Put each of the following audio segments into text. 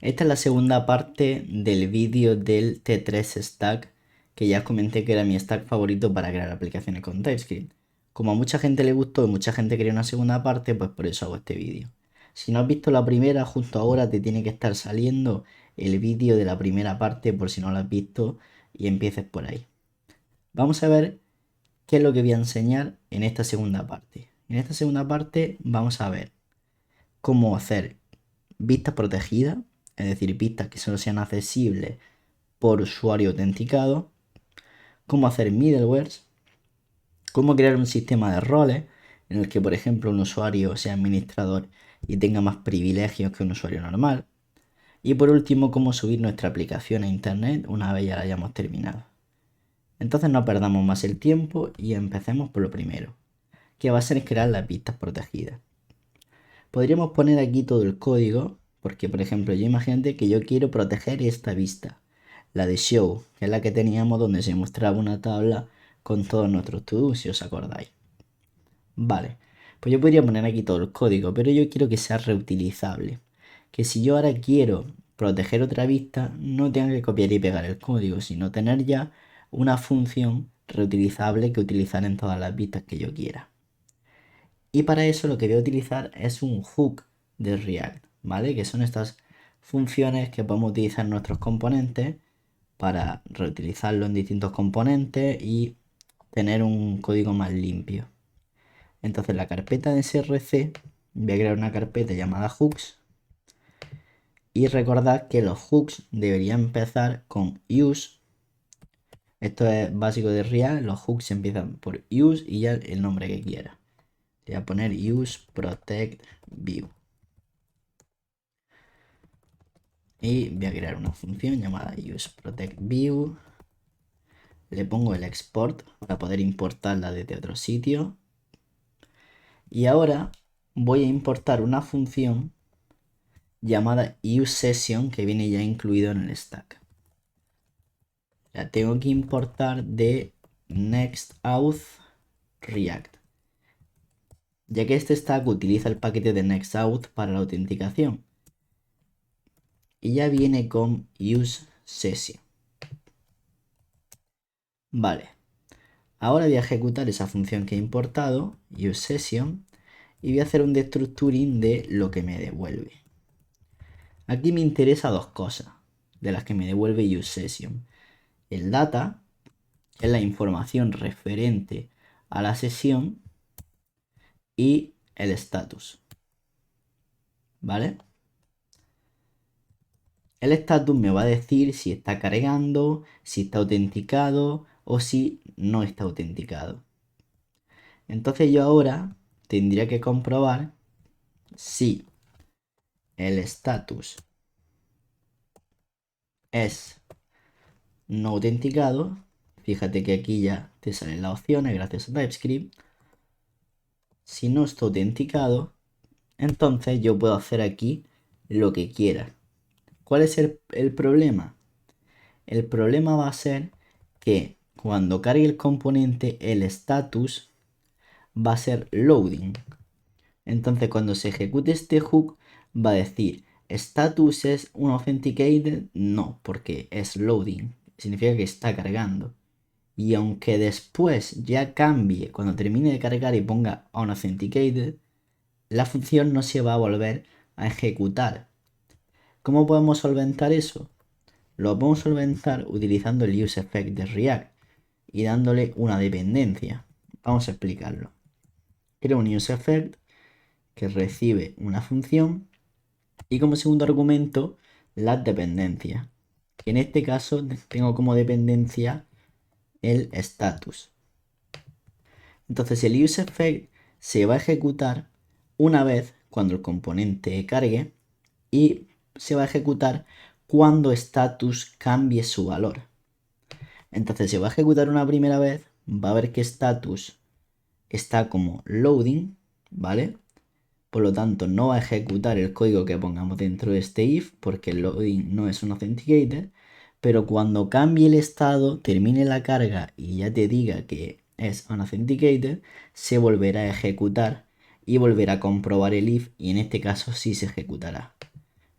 Esta es la segunda parte del vídeo del T3 Stack, que ya os comenté que era mi stack favorito para crear aplicaciones con TypeScript. Como a mucha gente le gustó y mucha gente quería una segunda parte, pues por eso hago este vídeo. Si no has visto la primera, justo ahora te tiene que estar saliendo el vídeo de la primera parte por si no lo has visto y empieces por ahí. Vamos a ver qué es lo que voy a enseñar en esta segunda parte. En esta segunda parte vamos a ver cómo hacer vistas protegidas, es decir, vistas que solo sean accesibles por usuario autenticado, cómo hacer middlewares, cómo crear un sistema de roles en el que, por ejemplo, un usuario sea administrador y tenga más privilegios que un usuario normal, y por último, cómo subir nuestra aplicación a internet una vez ya la hayamos terminado. Entonces no perdamos más el tiempo y empecemos por lo primero, que va a ser crear las vistas protegidas. Podríamos poner aquí todo el código, porque por ejemplo yo imagínate que yo quiero proteger esta vista, la de show, que es la que teníamos donde se mostraba una tabla con todos nuestros to-do, si os acordáis. Vale, pues yo podría poner aquí todo el código, pero yo quiero que sea reutilizable. Que si yo ahora quiero proteger otra vista, no tenga que copiar y pegar el código, sino tener ya una función reutilizable que utilizar en todas las vistas que yo quiera. Y para eso lo que voy a utilizar es un hook de React, ¿vale? Que son estas funciones que podemos utilizar en nuestros componentes para reutilizarlo en distintos componentes y tener un código más limpio. Entonces la carpeta de src, voy a crear una carpeta llamada hooks y recordad que los hooks deberían empezar con use. Esto es básico de React, los hooks empiezan por use y ya el nombre que quiera. Voy a poner use protect view. Y voy a crear una función llamada useProtectView. Le pongo el export para poder importarla desde otro sitio. Y ahora voy a importar una función llamada useSession que viene ya incluido en el stack. La tengo que importar de NextAuth React, ya que este stack utiliza el paquete de NextAuth para la autenticación. Y ya viene con useSession. Vale. Ahora voy a ejecutar esa función que he importado, useSession, y voy a hacer un destructuring de lo que me devuelve. Aquí me interesa dos cosas de las que me devuelve useSession. El data, que es la información referente a la sesión, y el status. ¿Vale? El status me va a decir si está cargando, si está autenticado o si no está autenticado. Entonces yo ahora tendría que comprobar si el status es no autenticado. Fíjate que aquí ya te salen las opciones gracias a TypeScript. Si no está autenticado, entonces yo puedo hacer aquí lo que quiera. ¿Cuál es el problema? El problema va a ser que cuando cargue el componente, el status va a ser loading. Entonces cuando se ejecute este hook va a decir status es un authenticated, no, porque es loading, significa que está cargando. Y aunque después ya cambie, cuando termine de cargar y ponga unauthenticated, la función no se va a volver a ejecutar. ¿Cómo podemos solventar eso? Lo podemos solventar utilizando el useEffect de React y dándole una dependencia. Vamos a explicarlo. Creo un useEffect que recibe una función y como segundo argumento las dependencias. En este caso tengo como dependencia el status. Entonces el useEffect se va a ejecutar una vez cuando el componente cargue y se va a ejecutar cuando status cambie su valor. Entonces se va a ejecutar una primera vez, va a ver que status está como loading, ¿vale? Por lo tanto, no va a ejecutar el código que pongamos dentro de este if, porque el loading no es un authenticator. Pero cuando cambie el estado, termine la carga y ya te diga que es un authenticator, se volverá a ejecutar y volverá a comprobar el if y en este caso sí se ejecutará.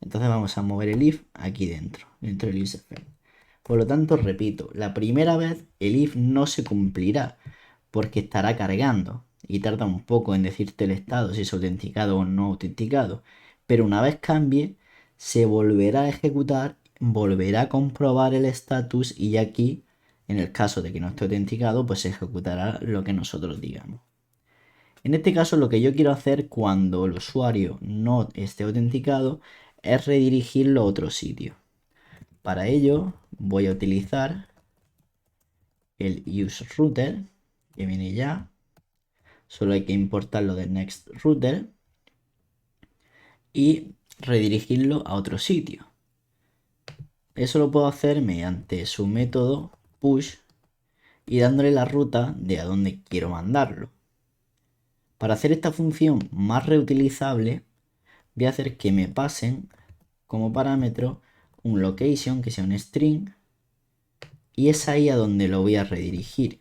Entonces vamos a mover el if aquí dentro del useFrame. Por lo tanto, repito, la primera vez el if no se cumplirá porque estará cargando y tarda un poco en decirte el estado, si es autenticado o no autenticado. Pero una vez cambie, se volverá a ejecutar, volverá a comprobar el estatus y aquí, en el caso de que no esté autenticado, pues se ejecutará lo que nosotros digamos. En este caso, lo que yo quiero hacer cuando el usuario no esté autenticado es redirigirlo a otro sitio. Para ello voy a utilizar el useRouter, que viene ya. Solo hay que importarlo de nextRouter y redirigirlo a otro sitio. Eso lo puedo hacer mediante su método push y dándole la ruta de a dónde quiero mandarlo. Para hacer esta función más reutilizable, voy a hacer que me pasen como parámetro un location que sea un string y es ahí a donde lo voy a redirigir.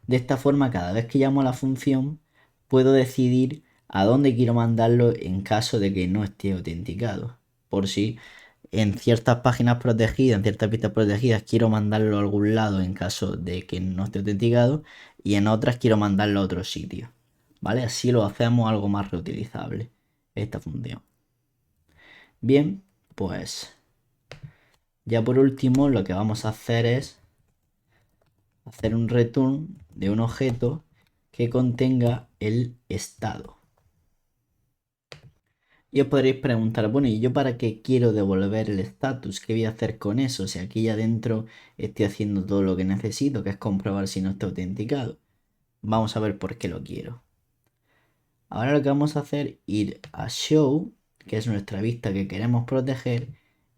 De esta forma, cada vez que llamo a la función, puedo decidir a dónde quiero mandarlo en caso de que no esté autenticado. Por si en ciertas páginas protegidas, en ciertas pistas protegidas, quiero mandarlo a algún lado en caso de que no esté autenticado y en otras quiero mandarlo a otro sitio. ¿Vale? Así lo hacemos algo más reutilizable, esta función. Bien, pues ya por último lo que vamos a hacer es hacer un return de un objeto que contenga el estado. Y os podréis preguntar, bueno, ¿y yo para qué quiero devolver el status? ¿Qué voy a hacer con eso? Si aquí ya dentro estoy haciendo todo lo que necesito, que es comprobar si no está autenticado. Vamos a ver por qué lo quiero. Ahora lo que vamos a hacer es ir a show, que es nuestra vista que queremos proteger,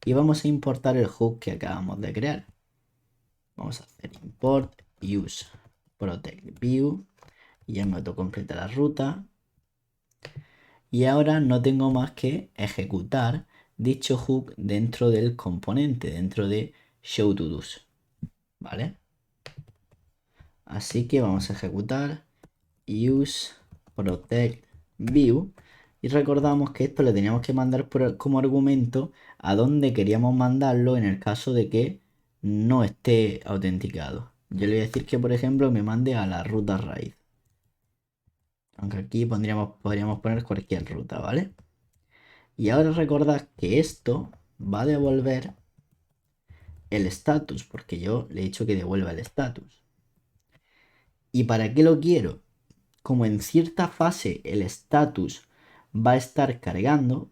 y vamos a importar el hook que acabamos de crear. Vamos a hacer import use protect view y ya me autocompleta la ruta. Y ahora no tengo más que ejecutar dicho hook dentro del componente, dentro de showToDos. ¿Vale? Así que vamos a ejecutar use protect view y recordamos que esto le teníamos que mandar como argumento a donde queríamos mandarlo en el caso de que no esté autenticado. Yo le voy a decir que, por ejemplo, me mande a la ruta raíz. Aunque aquí podríamos poner cualquier ruta, ¿vale? Y ahora recordad que esto va a devolver el status, porque yo le he dicho que devuelva el status. ¿Y para qué lo quiero? Como en cierta fase el status va a estar cargando,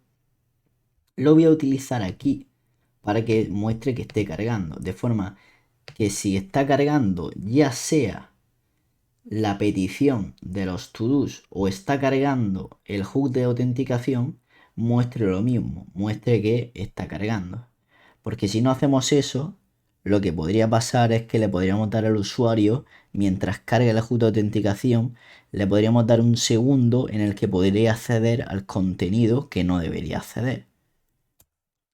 lo voy a utilizar aquí para que muestre que esté cargando. De forma que si está cargando, ya sea la petición de los to-dos o está cargando el hook de autenticación, muestre lo mismo, muestre que está cargando. Porque si no hacemos eso, lo que podría pasar es que le podríamos dar al usuario, mientras carga el hook de autenticación, le podríamos dar un segundo en el que podría acceder al contenido que no debería acceder.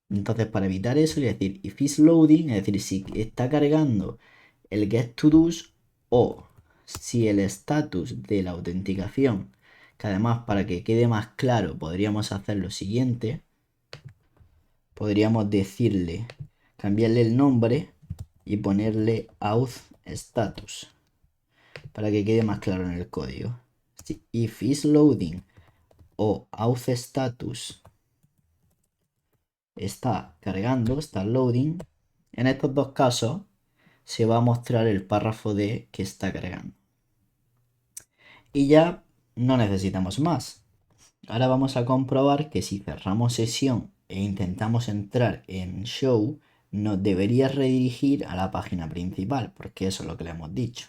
Entonces, para evitar eso, le voy a decir if is loading, es decir, si está cargando el get to do's o si el status de la autenticación, que además para que quede más claro podríamos hacer lo siguiente, podríamos decirle, cambiarle el nombre y ponerle auth status para que quede más claro en el código. Si if is loading o auth status está cargando, está loading, en estos dos casos se va a mostrar el párrafo de que está cargando. Y ya no necesitamos más. Ahora vamos a comprobar que si cerramos sesión e intentamos entrar en show, nos debería redirigir a la página principal, porque eso es lo que le hemos dicho.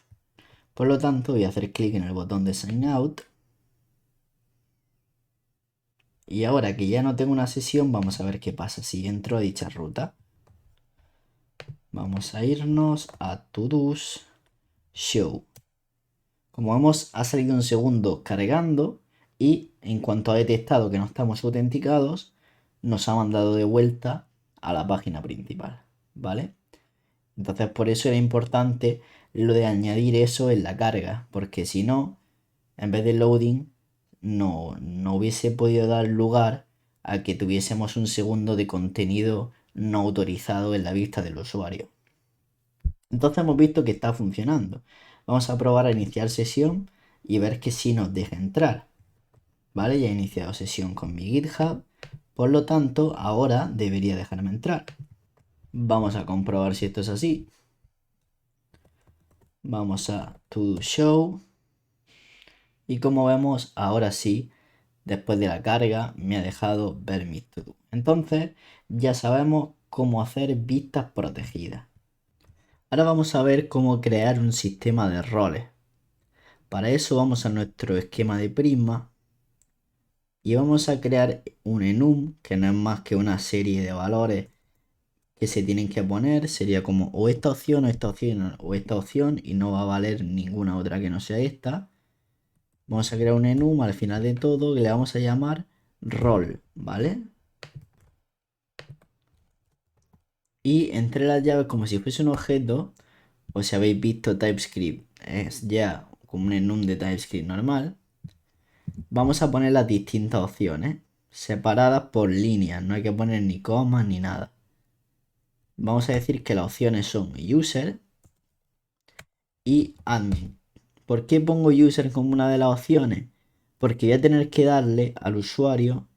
Por lo tanto, voy a hacer clic en el botón de sign out. Y ahora que ya no tengo una sesión, vamos a ver qué pasa si entro a dicha ruta. Vamos a irnos a todos, show. Como vemos, ha salido un segundo cargando y en cuanto ha detectado que no estamos autenticados, nos ha mandado de vuelta a la página principal, ¿vale? Entonces por eso era importante lo de añadir eso en la carga, porque si no, en vez de loading, no hubiese podido dar lugar a que tuviésemos un segundo de contenido no autorizado en la vista del usuario. Entonces hemos visto que está funcionando. Vamos a probar a iniciar sesión y ver que sí nos deja entrar. Vale, ya he iniciado sesión con mi GitHub. Por lo tanto, ahora debería dejarme entrar. Vamos a comprobar si esto es así. Vamos a To Show. Y como vemos, ahora sí, después de la carga, me ha dejado ver mis To-Do. Entonces, ya sabemos cómo hacer vistas protegidas. Ahora vamos a ver cómo crear un sistema de roles. Para eso vamos a nuestro esquema de Prisma y vamos a crear un enum, que no es más que una serie de valores que se tienen que poner. Sería como o esta opción o esta opción o esta opción y no va a valer ninguna otra que no sea esta. Vamos a crear un enum al final de todo que le vamos a llamar rol, ¿vale? Y entre las llaves, como si fuese un objeto, o si habéis visto TypeScript, es ya como un enum de TypeScript normal. Vamos a poner las distintas opciones, separadas por líneas, no hay que poner ni comas ni nada. Vamos a decir que las opciones son user y admin. ¿Por qué pongo user como una de las opciones? Porque voy a tener que darle al usuario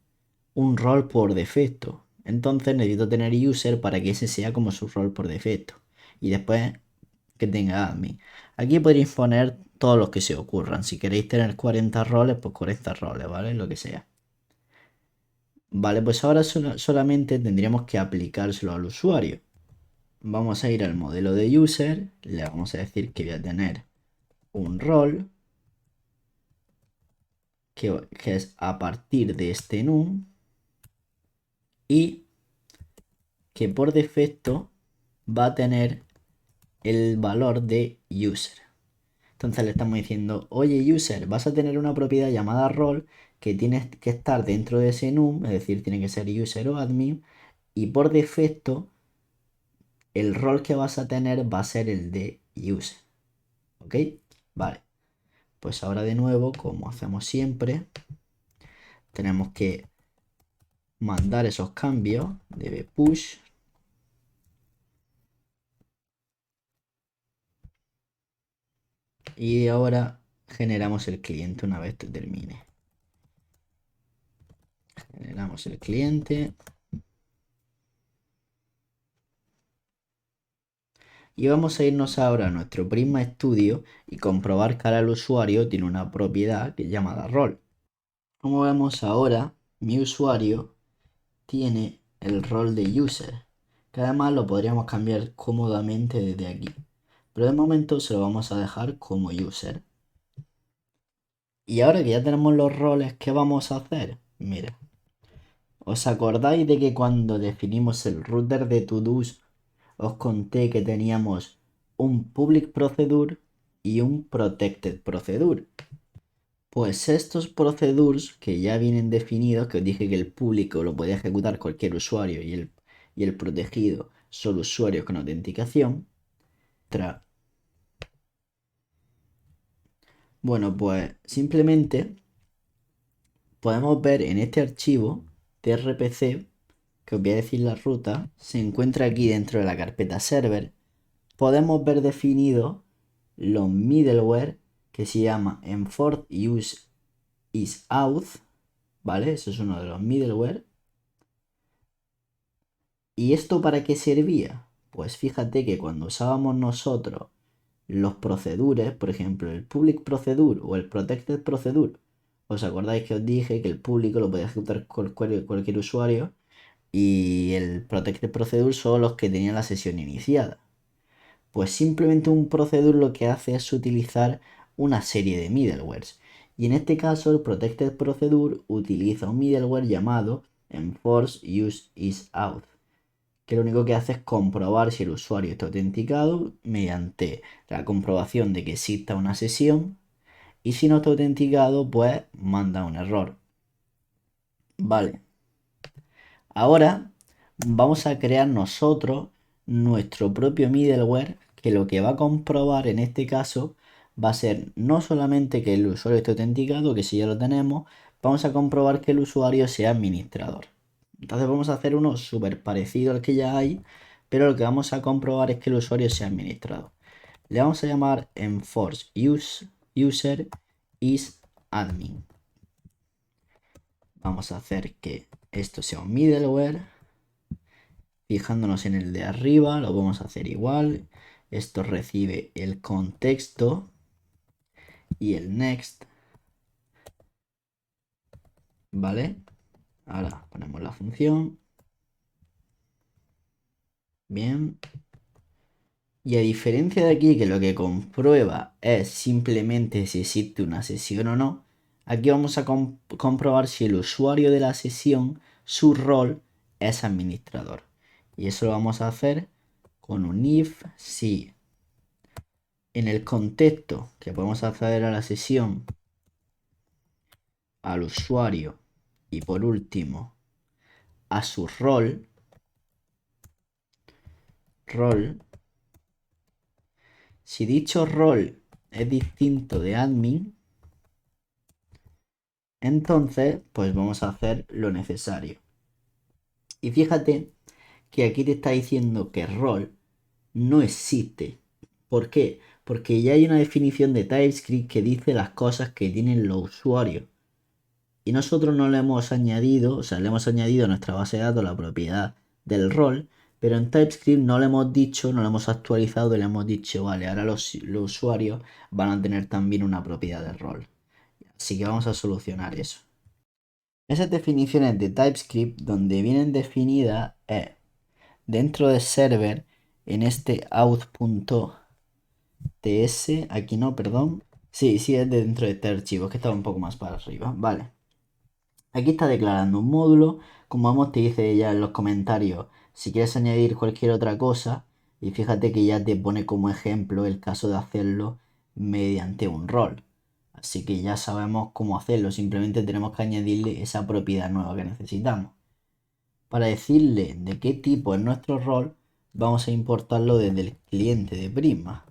un rol por defecto. Entonces necesito tener user para que ese sea como su rol por defecto. Y después que tenga admin. Aquí podréis poner todos los que se ocurran. Si queréis tener 40 roles, pues 40 roles, ¿vale? Lo que sea. Vale, pues ahora solamente tendríamos que aplicárselo al usuario. Vamos a ir al modelo de user, le vamos a decir que voy a tener un rol que es a partir de este enum y que por defecto va a tener el valor de user. Entonces le estamos diciendo, oye user, vas a tener una propiedad llamada rol que tienes que estar dentro de ese enum, es decir, tiene que ser user o admin, y por defecto el rol que vas a tener va a ser el de user. ¿Ok? Vale. Pues ahora de nuevo, como hacemos siempre, tenemos que mandar esos cambios de push y ahora generamos el cliente una vez esto termine. Generamos el cliente y vamos a irnos ahora a nuestro Prisma Studio y comprobar que ahora el usuario tiene una propiedad que es llamada rol. Como vemos ahora, mi usuario tiene el rol de user, que además lo podríamos cambiar cómodamente desde aquí. Pero de momento se lo vamos a dejar como user. Y ahora que ya tenemos los roles, ¿qué vamos a hacer? Mira, ¿os acordáis de que cuando definimos el router de to-dos os conté que teníamos un public procedure y un protected procedure? Pues estos procedures que ya vienen definidos, que os dije que el público lo podía ejecutar cualquier usuario y el protegido solo usuarios con autenticación. Bueno, pues simplemente podemos ver en este archivo trpc, que os voy a decir la ruta, se encuentra aquí dentro de la carpeta server. Podemos ver definidos los middleware que se llama enforce use is auth, ¿vale? Eso es uno de los middleware. ¿Y esto para qué servía? Pues fíjate que cuando usábamos nosotros los procedures, por ejemplo, el public procedure o el protected procedure, ¿os acordáis que os dije que el público lo podía ejecutar cualquier usuario y el protected procedure son los que tenían la sesión iniciada? Pues simplemente un procedure lo que hace es utilizar una serie de middlewares. Y en este caso el protected procedure utiliza un middleware llamado enforce use is auth, que lo único que hace es comprobar si el usuario está autenticado mediante la comprobación de que exista una sesión, y si no está autenticado pues manda un error. Vale, ahora vamos a crear nosotros nuestro propio middleware que lo que va a comprobar en este caso va a ser no solamente que el usuario esté autenticado, que si ya lo tenemos, vamos a comprobar que el usuario sea administrador. Entonces vamos a hacer uno súper parecido al que ya hay, pero lo que vamos a comprobar es que el usuario sea administrador. Le vamos a llamar enforce user is admin. Vamos a hacer que esto sea un middleware. Fijándonos en el de arriba, lo vamos a hacer igual. Esto recibe el contexto y el next. ¿Vale? Ahora ponemos la función. Bien. Y a diferencia de aquí, que lo que comprueba es simplemente si existe una sesión o no, aquí vamos a comprobar si el usuario de la sesión, su rol es administrador. Y eso lo vamos a hacer con un if si en el contexto que podemos acceder a la sesión, al usuario y por último a su rol, si dicho rol es distinto de admin, entonces pues vamos a hacer lo necesario. Y fíjate que aquí te está diciendo que rol no existe. ¿Por qué? Porque ya hay una definición de TypeScript que dice las cosas que tienen los usuarios. Y nosotros no le hemos añadido, o sea, le hemos añadido a nuestra base de datos la propiedad del rol, pero en TypeScript no le hemos dicho, no lo hemos actualizado y le hemos dicho, vale, ahora los usuarios van a tener también una propiedad de rol. Así que vamos a solucionar eso. Esas definiciones de TypeScript donde vienen definidas es dentro de server, en este out.ts, aquí no, perdón. Sí, es dentro de este archivo, es que estaba un poco más para arriba. Vale. Aquí está declarando un módulo. Como vamos, te dice ya en los comentarios si quieres añadir cualquier otra cosa. Y fíjate que ya te pone como ejemplo el caso de hacerlo mediante un rol. Así que ya sabemos cómo hacerlo. Simplemente tenemos que añadirle esa propiedad nueva que necesitamos. Para decirle de qué tipo es nuestro rol, vamos a importarlo desde el cliente de Prisma.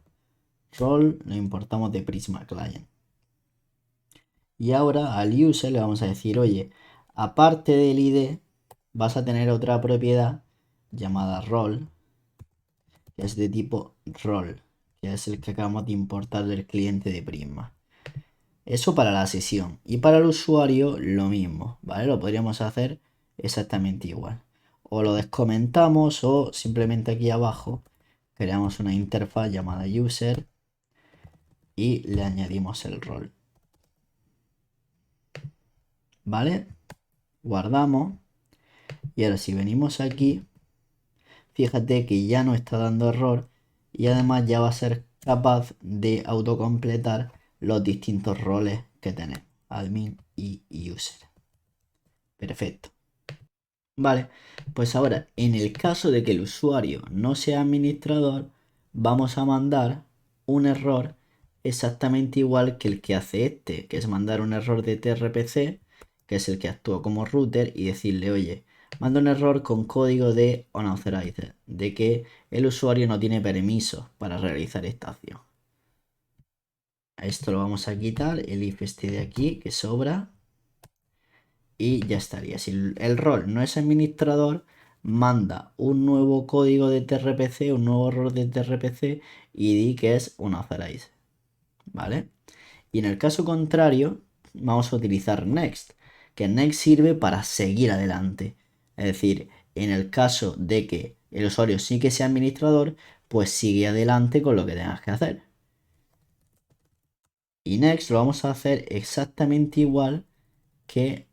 Rol lo importamos de Prisma Client. Y ahora al user le vamos a decir, oye, aparte del ID, vas a tener otra propiedad llamada role, que es de tipo role, que es el que acabamos de importar del cliente de Prisma. Eso para la sesión. Y para el usuario lo mismo, ¿vale? Lo podríamos hacer exactamente igual. O lo descomentamos o simplemente aquí abajo creamos una interfaz llamada user y le añadimos el rol. ¿Vale? Guardamos. Y ahora si venimos aquí, fíjate que ya no está dando error y además ya va a ser capaz de autocompletar los distintos roles que tenemos, admin y user. Perfecto. Vale, pues ahora en el caso de que el usuario no sea administrador, vamos a mandar un error exactamente igual que el que hace este, que es mandar un error de TRPC, que es el que actúa como router, y decirle, oye, manda un error con código de unauthorized, de que el usuario no tiene permiso para realizar esta acción. Esto lo vamos a quitar, el if este de aquí, que sobra. Y ya estaría. Si el rol no es administrador, manda un nuevo código de TRPC, un nuevo error de TRPC y di que es unauthorized. ¿Vale? Y en el caso contrario, vamos a utilizar next, que next sirve para seguir adelante. Es decir, en el caso de que el usuario sí que sea administrador, pues sigue adelante con lo que tengas que hacer. Y next lo vamos a hacer exactamente igual que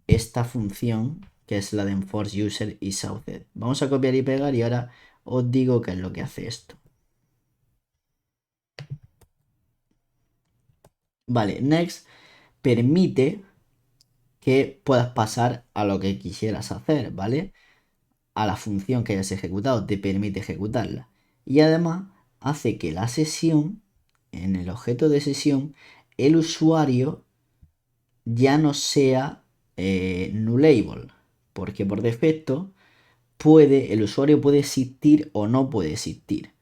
esta función que es la de enforce user is outset. Vamos a copiar y pegar y ahora os digo qué es lo que hace esto. Vale, next permite que puedas pasar a lo que quisieras hacer, ¿vale? A la función que hayas ejecutado, te permite ejecutarla. Y además hace que la sesión, en el objeto de sesión, el usuario ya no sea nullable, porque por defecto el usuario puede existir o no puede existir.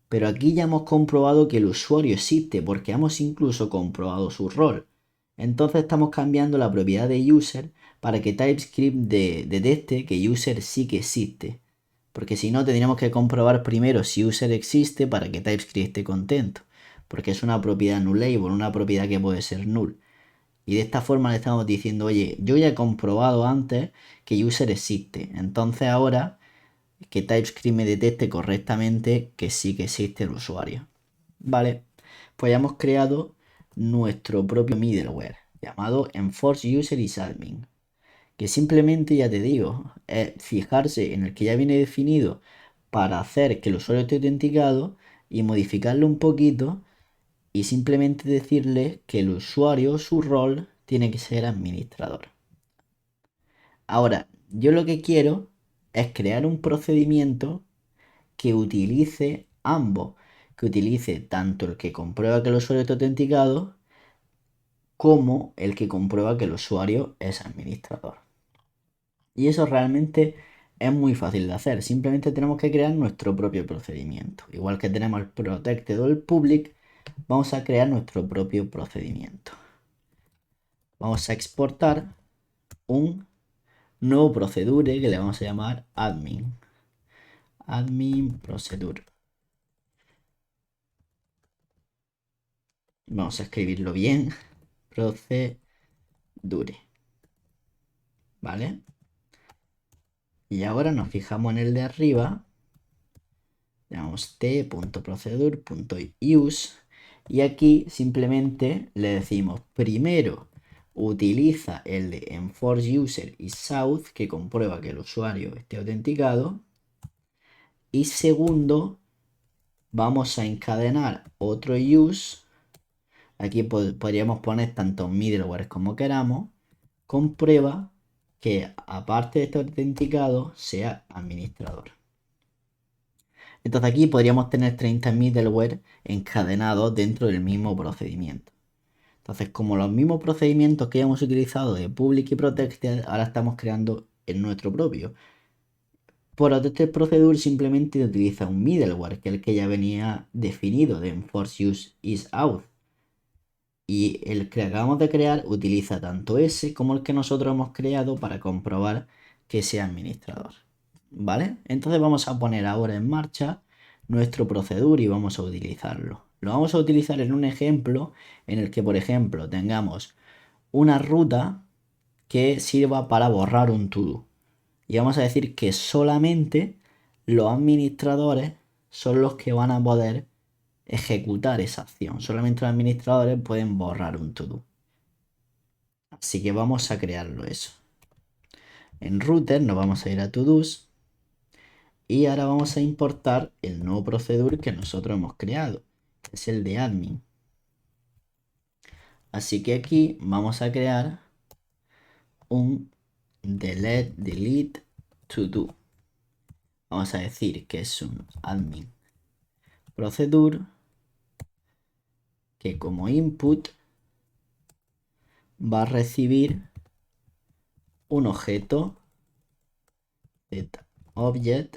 Pero aquí ya hemos comprobado que el usuario existe porque hemos incluso comprobado su rol. Entonces estamos cambiando la propiedad de user para que TypeScript detecte que user sí que existe. Porque si no, tendríamos que comprobar primero si user existe para que TypeScript esté contento. Porque es una propiedad nullable, una propiedad que puede ser null. Y de esta forma le estamos diciendo, oye, yo ya he comprobado antes que user existe. Entonces ahora que TypeScript me detecte correctamente que sí que existe el usuario. Vale, pues ya hemos creado nuestro propio middleware llamado enforceUserIsAdmin, que simplemente, ya te digo, es fijarse en el que ya viene definido para hacer que el usuario esté autenticado y modificarlo un poquito y simplemente decirle que el usuario, su rol, tiene que ser administrador. Ahora, yo lo que quiero es crear un procedimiento que utilice ambos, que utilice tanto el que comprueba que el usuario está autenticado como el que comprueba que el usuario es administrador. Y eso realmente es muy fácil de hacer, simplemente tenemos que crear nuestro propio procedimiento. Igual que tenemos el protected o el public, vamos a crear nuestro propio procedimiento. Vamos a exportar un nuevo procedure que le vamos a llamar admin procedure. Vamos a escribirlo bien, procedure, ¿vale? Y ahora nos fijamos en el de arriba, llamamos t.procedure.use y aquí simplemente le decimos primero utiliza el de enforceUserIsSouth que comprueba que el usuario esté autenticado y segundo vamos a encadenar otro use. Aquí podríamos poner tanto middleware como queramos. Comprueba que aparte de estar autenticado sea administrador. Entonces aquí podríamos tener 30 middleware encadenados dentro del mismo procedimiento. Entonces, como los mismos procedimientos que hemos utilizado de public y protected, ahora estamos creando el nuestro propio. Protected procedure simplemente utiliza un middleware, que es el que ya venía definido de enforceUserIsOut. Y el que acabamos de crear utiliza tanto ese como el que nosotros hemos creado para comprobar que sea administrador. ¿Vale? Entonces vamos a poner ahora en marcha nuestro procedure y vamos a utilizarlo. Lo vamos a utilizar en un ejemplo en el que, por ejemplo, tengamos una ruta que sirva para borrar un to-do. Y vamos a decir que solamente los administradores son los que van a poder ejecutar esa acción. Solamente los administradores pueden borrar un to-do. Así que vamos a crearlo eso. En router nos vamos a ir a to-dos y ahora vamos a importar el nuevo procedure que nosotros hemos creado, que es el de admin. Así que aquí vamos a crear un delete to do. Vamos a decir que es un admin procedure que como input va a recibir un objeto object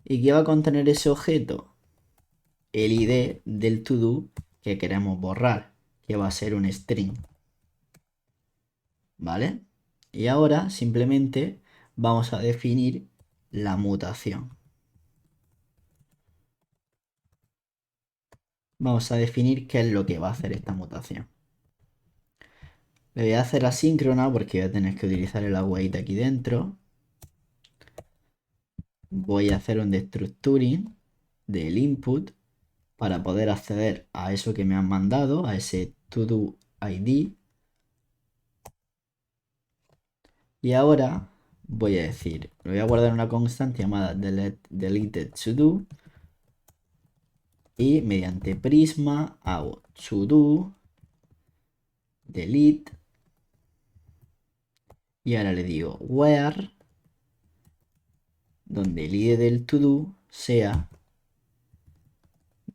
y que va a contener ese objeto el ID del to do que queremos borrar, que va a ser un string. ¿Vale? Y ahora simplemente vamos a definir la mutación. Vamos a definir qué es lo que va a hacer esta mutación. Le voy a hacer asíncrona porque voy a tener que utilizar el await aquí dentro. Voy a hacer un destructuring del input para poder acceder a eso que me han mandado, a ese to-do ID. Y ahora voy a decir, lo voy a guardar en una constante llamada deleted to do y mediante prisma hago to do delete y ahora le digo where donde el ID del to do sea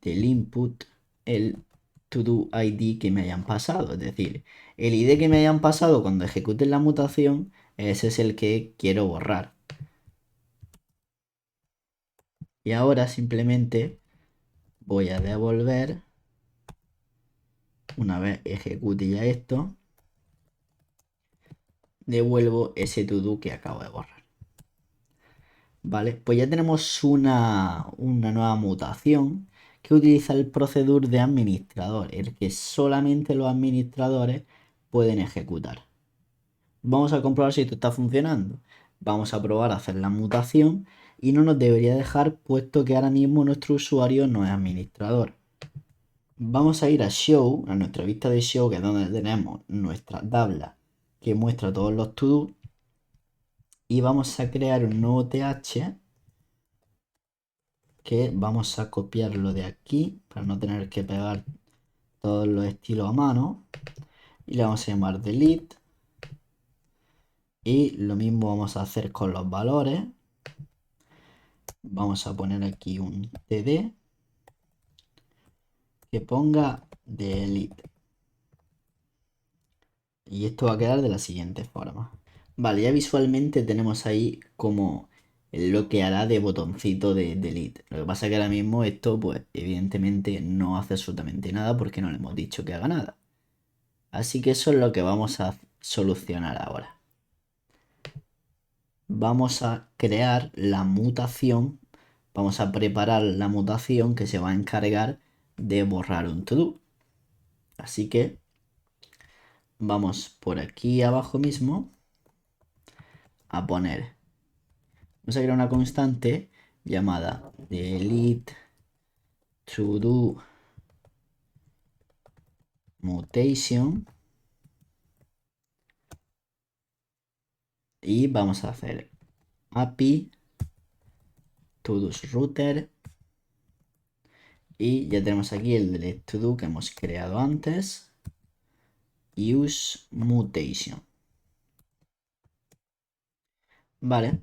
del input el to do ID que me hayan pasado, es decir, el ID que me hayan pasado cuando ejecuten la mutación, ese es el que quiero borrar. Y ahora simplemente voy a devolver, una vez ejecute ya esto, devuelvo ese to-do que acabo de borrar. Vale, pues ya tenemos una nueva mutación que utiliza el procedure de administrador, el que solamente los administradores pueden ejecutar. Vamos a comprobar si esto está funcionando. Vamos a probar a hacer la mutación y no nos debería dejar puesto que ahora mismo nuestro usuario no es administrador. Vamos a ir a Show, a nuestra vista de Show, que es donde tenemos nuestra tabla que muestra todos los to-do, y vamos a crear un nuevo TH que vamos a copiarlo de aquí para no tener que pegar todos los estilos a mano, y le vamos a llamar delete, y lo mismo vamos a hacer con los valores. Vamos a poner aquí un td que ponga delete. Y esto va a quedar de la siguiente forma. Vale, ya visualmente tenemos ahí como lo que hará de botoncito de delete. Lo que pasa es que ahora mismo esto, pues evidentemente no hace absolutamente nada porque no le hemos dicho que haga nada. Así que eso es lo que vamos a solucionar ahora. Vamos a crear la mutación, vamos a preparar la mutación que se va a encargar de borrar un to-do. Así que vamos por aquí abajo mismo a poner, vamos a crear una constante llamada delete to do mutation y vamos a hacer API to do router y ya tenemos aquí el delete to do que hemos creado antes, use mutation. Vale,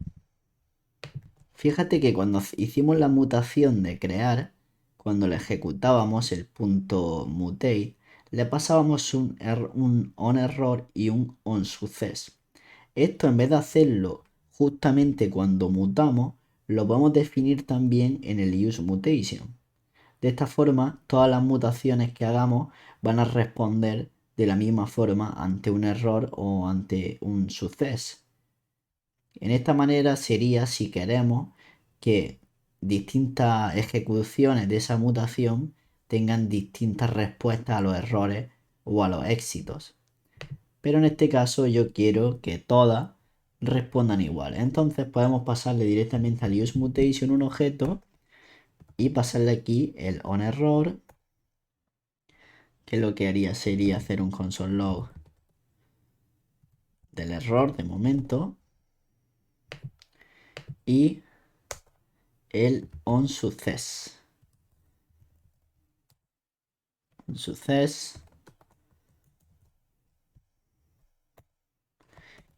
fíjate que cuando hicimos la mutación de crear, cuando le ejecutábamos el punto mutate, le pasábamos un onError y un onSuccess. Esto, en vez de hacerlo justamente cuando mutamos, lo podemos definir también en el useMutation. De esta forma, todas las mutaciones que hagamos van a responder de la misma forma ante un error o ante un success. En esta manera sería si queremos que distintas ejecuciones de esa mutación tengan distintas respuestas a los errores o a los éxitos. Pero en este caso yo quiero que todas respondan igual. Entonces podemos pasarle directamente al useMutation un objeto y pasarle aquí el onError, que lo que haría sería hacer un console log del error de momento y el onSuccess.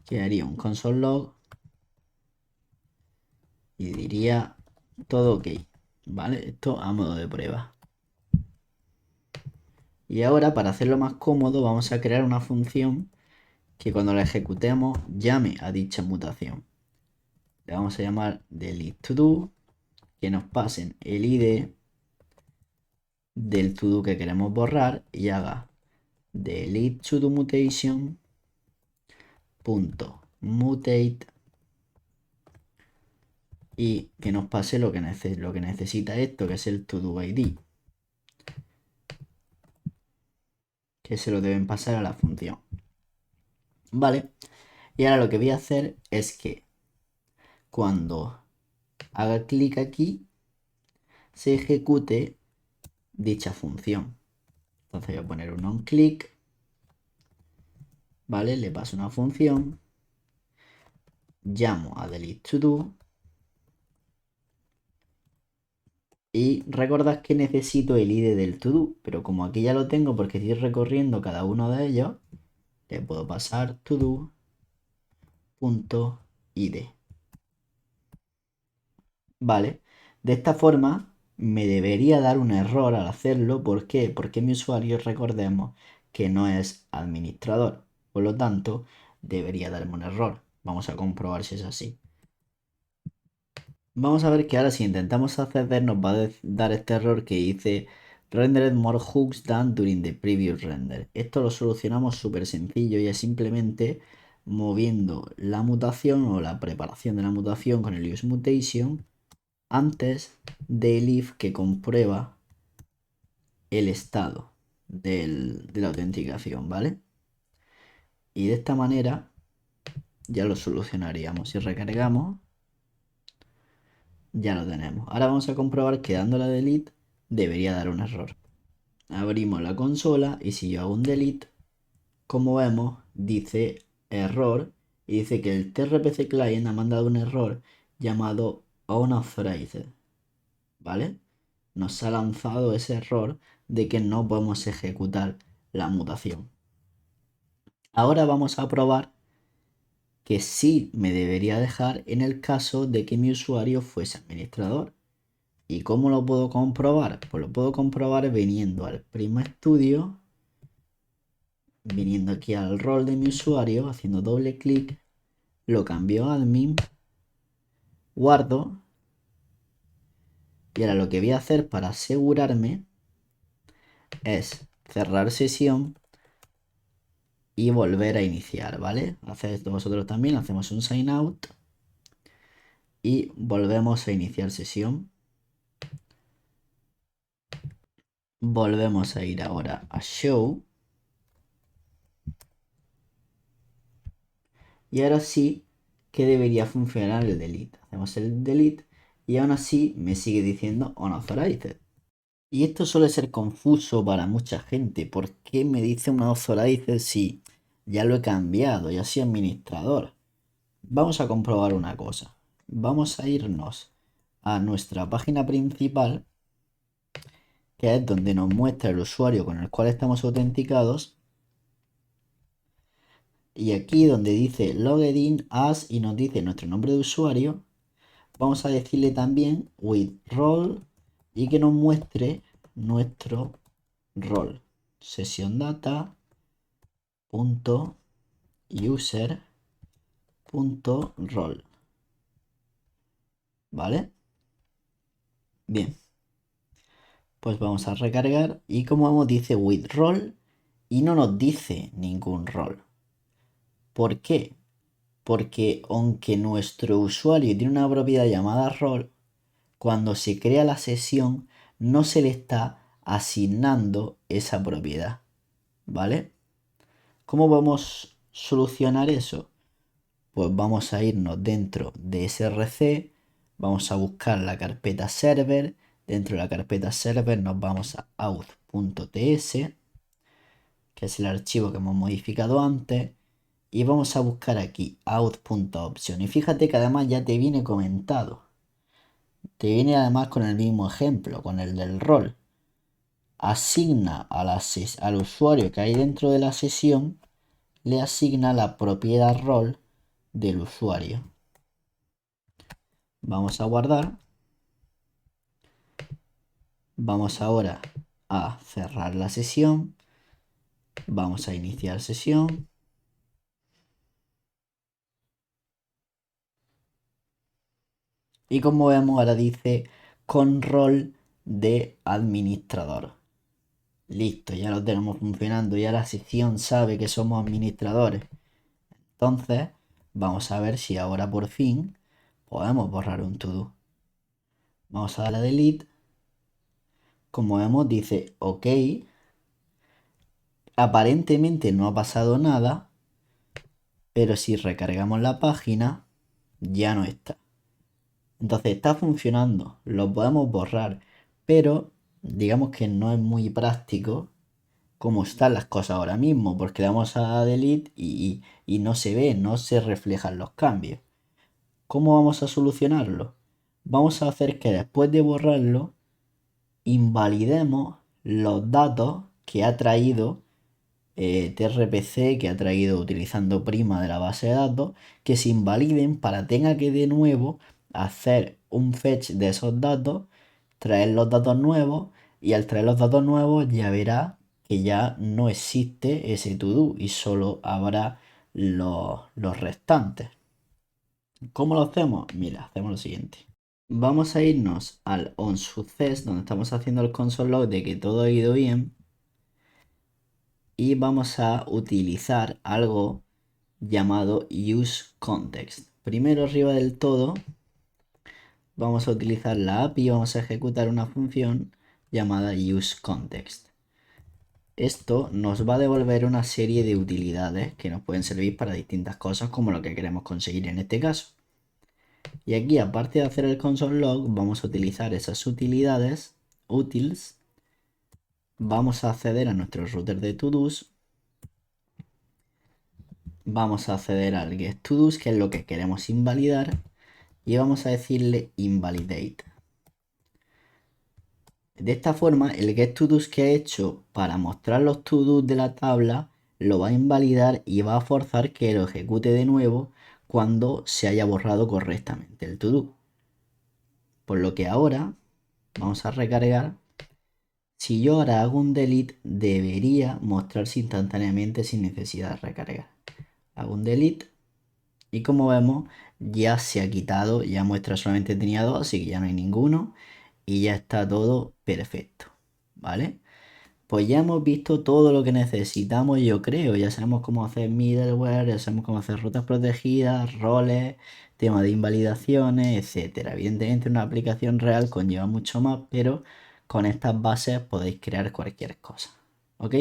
Que haría un console log y diría todo ok, ¿vale? Esto a modo de prueba. Y ahora, para hacerlo más cómodo, vamos a crear una función que cuando la ejecutemos llame a dicha mutación. Le vamos a llamar delete to do, que nos pasen el ID del to do que queremos borrar y haga delete to do mutation punto mutate y que nos pase lo que necesita esto, que es el to do ID, que se lo deben pasar a la función. Vale, y ahora lo que voy a hacer es que cuando haga clic aquí se ejecute dicha función. Entonces voy a poner un onClick, vale, le paso una función, llamo a delete to do y recordad que necesito el ID del to do, pero como aquí ya lo tengo porque estoy recorriendo cada uno de ellos, le puedo pasar to do.id. Vale, de esta forma me debería dar un error al hacerlo. ¿Por qué? Porque mi usuario, recordemos que no es administrador. Por lo tanto, debería darme un error. Vamos a comprobar si es así. Vamos a ver que ahora si intentamos acceder nos va a dar este error que dice rendered more hooks than during the previous render. Esto lo solucionamos súper sencillo y es simplemente moviendo la mutación o la preparación de la mutación con el useMutation antes del if que comprueba el estado de la autenticación, ¿vale? Y de esta manera ya lo solucionaríamos. Si recargamos, ya lo tenemos. Ahora vamos a comprobar que dándole a delete debería dar un error. Abrimos la consola y si yo hago un delete, como vemos, dice error y dice que el TRPC client ha mandado un error llamado unauthorized, ¿vale? Nos ha lanzado ese error de que no podemos ejecutar la mutación. Ahora vamos a probar que sí me debería dejar en el caso de que mi usuario fuese administrador. ¿Y cómo lo puedo comprobar? Pues lo puedo comprobar viniendo al Prisma Studio, viniendo aquí al rol de mi usuario, haciendo doble clic, lo cambio a admin, guardo, y ahora lo que voy a hacer para asegurarme es cerrar sesión y volver a iniciar, ¿vale? Haced esto vosotros también, hacemos un sign out y volvemos a iniciar sesión. Volvemos a ir ahora a show. Y ahora sí que debería funcionar el delete. Hacemos el delete y aún así me sigue diciendo unauthorized. Y esto suele ser confuso para mucha gente. ¿Por qué me dice unauthorized si ya lo he cambiado, ya soy administrador? Vamos a comprobar una cosa. Vamos a irnos a nuestra página principal, que es donde nos muestra el usuario con el cual estamos autenticados. Y aquí donde dice logged in as y nos dice nuestro nombre de usuario, vamos a decirle también with role y que nos muestre nuestro rol. Session data punto user punto role. ¿Vale? Bien. Pues vamos a recargar y como vemos dice with role y no nos dice ningún rol. ¿Por qué? Porque aunque nuestro usuario tiene una propiedad llamada role, cuando se crea la sesión no se le está asignando esa propiedad, ¿vale? ¿Cómo vamos a solucionar eso? Pues vamos a irnos dentro de src, vamos a buscar la carpeta server, dentro de la carpeta server nos vamos a auth.ts, que es el archivo que hemos modificado antes, y vamos a buscar aquí auth.option. Y fíjate que además ya te viene comentado. Te viene además con el mismo ejemplo, con el del rol. Asigna al usuario que hay dentro de la sesión, le asigna la propiedad rol del usuario. Vamos a guardar. Vamos ahora a cerrar la sesión. Vamos a iniciar sesión. Y como vemos ahora dice con rol de administrador. Listo, ya lo tenemos funcionando, ya la sesión sabe que somos administradores. Entonces, vamos a ver si ahora por fin podemos borrar un todo. Vamos a darle a delete. Como vemos dice ok. Aparentemente no ha pasado nada, pero si recargamos la página ya no está. Entonces está funcionando, lo podemos borrar, pero digamos que no es muy práctico como están las cosas ahora mismo, porque le damos a delete y no se ve, no se reflejan los cambios. ¿Cómo vamos a solucionarlo? Vamos a hacer que después de borrarlo, invalidemos los datos que ha traído TRPC, que ha traído utilizando prima de la base de datos, que se invaliden para tenga que de nuevo hacer un fetch de esos datos, traer los datos nuevos y al traer los datos nuevos ya verá que ya no existe ese to-do y solo habrá los restantes. ¿Cómo lo hacemos? Mira, hacemos lo siguiente. Vamos a irnos al onSuccess, donde estamos haciendo el console log de que todo ha ido bien. Y vamos a utilizar algo llamado useContext. Primero, arriba del todo, vamos a utilizar la API y vamos a ejecutar una función llamada useContext. Esto nos va a devolver una serie de utilidades que nos pueden servir para distintas cosas, como lo que queremos conseguir en este caso. Y aquí, aparte de hacer el console log, vamos a utilizar esas utilidades, utils. Vamos a acceder a nuestro router de todos. Vamos a acceder al getTodos, que es lo que queremos invalidar. Y vamos a decirle invalidate. De esta forma, el getTodos que he hecho para mostrar los todos de la tabla lo va a invalidar y va a forzar que lo ejecute de nuevo cuando se haya borrado correctamente el todo. Por lo que ahora vamos a recargar. Si yo ahora hago un delete, debería mostrarse instantáneamente sin necesidad de recargar. Hago un delete y como vemos ya se ha quitado, ya muestra solamente tenía dos, así que ya no hay ninguno y ya está todo perfecto, ¿vale? Pues ya hemos visto todo lo que necesitamos, yo creo. Ya sabemos cómo hacer middleware, ya sabemos cómo hacer rutas protegidas, roles, tema de invalidaciones, etcétera. Evidentemente una aplicación real conlleva mucho más, pero con estas bases podéis crear cualquier cosa, ¿ok?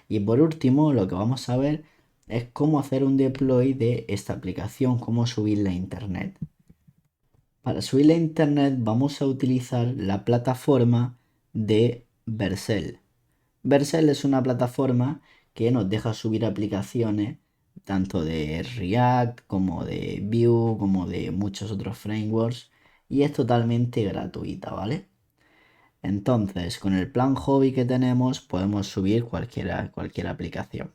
Y por último, lo que vamos a ver es cómo hacer un deploy de esta aplicación, cómo subirla a internet. Para subirla a internet vamos a utilizar la plataforma de Vercel. Vercel es una plataforma que nos deja subir aplicaciones tanto de React como de Vue como de muchos otros frameworks y es totalmente gratuita, ¿vale? Entonces, con el plan hobby que tenemos podemos subir cualquier aplicación.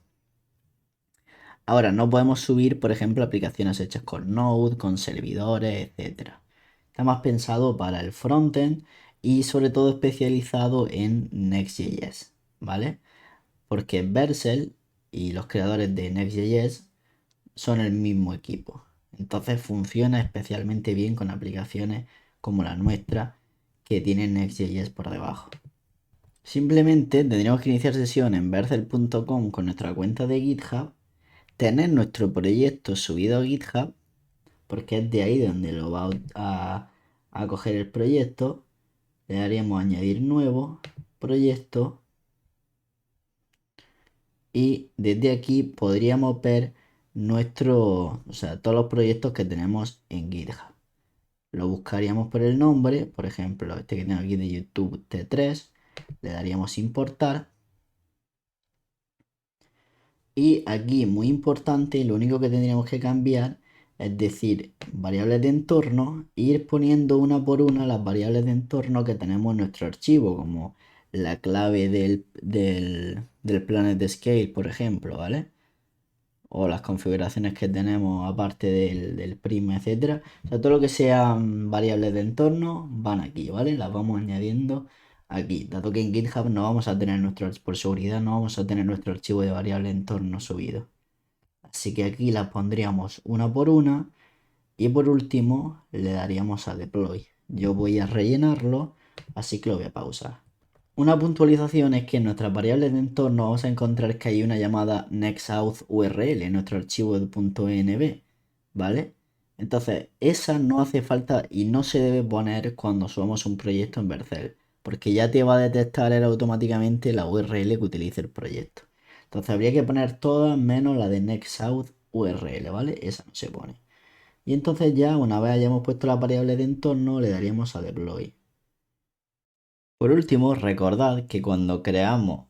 Ahora, no podemos subir, por ejemplo, aplicaciones hechas con Node, con servidores, etc. Está más pensado para el frontend y sobre todo especializado en Next.js, ¿vale? Porque Vercel y los creadores de Next.js son el mismo equipo. Entonces funciona especialmente bien con aplicaciones como la nuestra que tienen Next.js por debajo. Simplemente tendríamos que iniciar sesión en vercel.com con nuestra cuenta de GitHub, tener nuestro proyecto subido a GitHub, porque es de ahí de donde lo va a coger el proyecto. Le daríamos añadir nuevo proyecto y desde aquí podríamos ver todos los proyectos que tenemos en GitHub. Lo buscaríamos por el nombre, por ejemplo, este que tengo aquí de YouTube T3, le daríamos importar. Y aquí, muy importante, lo único que tendríamos que cambiar es decir, variables de entorno, e ir poniendo una por una las variables de entorno que tenemos en nuestro archivo, como la clave del Planet Scale, por ejemplo, ¿vale? O las configuraciones que tenemos aparte del prima, etcétera. O sea, todo lo que sean variables de entorno van aquí, ¿vale? Las vamos añadiendo aquí. Dado que en GitHub no vamos a tener por seguridad, no vamos a tener nuestro archivo de variable de entorno subido. Así que aquí las pondríamos una por una y por último le daríamos a deploy. Yo voy a rellenarlo, así que lo voy a pausar. Una puntualización es que en nuestras variables de entorno vamos a encontrar que hay una llamada nextAuthURL en nuestro archivo de .env, ¿vale? Entonces, esa no hace falta y no se debe poner cuando subamos un proyecto en Vercel, porque ya te va a detectar él automáticamente la URL que utilice el proyecto. Entonces, habría que poner todas menos la de nextAuthURL, ¿vale? Esa no se pone. Y entonces ya, una vez hayamos puesto la variable de entorno, le daríamos a deploy. Por último, recordad que cuando creamos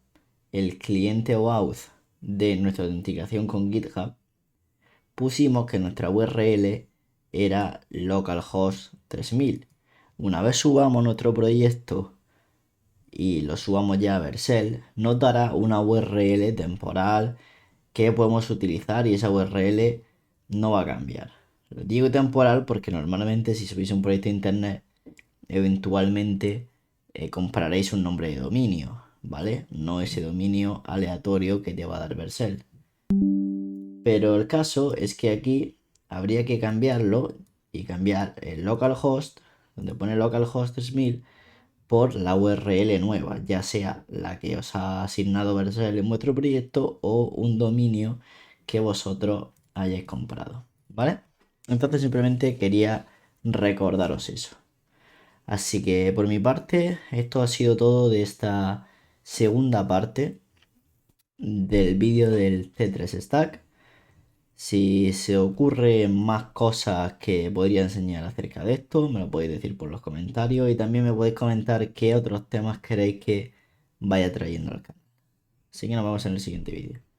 el cliente OAuth de nuestra autenticación con GitHub, pusimos que nuestra URL era localhost 3000. Una vez subamos nuestro proyecto y lo subamos ya a Vercel, nos dará una URL temporal que podemos utilizar y esa URL no va a cambiar. Lo digo temporal porque normalmente si subís un proyecto de internet, eventualmente compraréis un nombre de dominio, ¿vale? No ese dominio aleatorio que te va a dar Vercel. Pero el caso es que aquí habría que cambiarlo y cambiar el localhost, donde pone localhost 3000, por la URL nueva, ya sea la que os ha asignado Vercel en vuestro proyecto o un dominio que vosotros hayáis comprado, ¿vale? Entonces simplemente quería recordaros eso. Así que por mi parte, esto ha sido todo de esta segunda parte del vídeo del C3 Stack. Si se ocurren más cosas que podría enseñar acerca de esto, me lo podéis decir por los comentarios y también me podéis comentar qué otros temas queréis que vaya trayendo al canal. Así que nos vemos en el siguiente vídeo.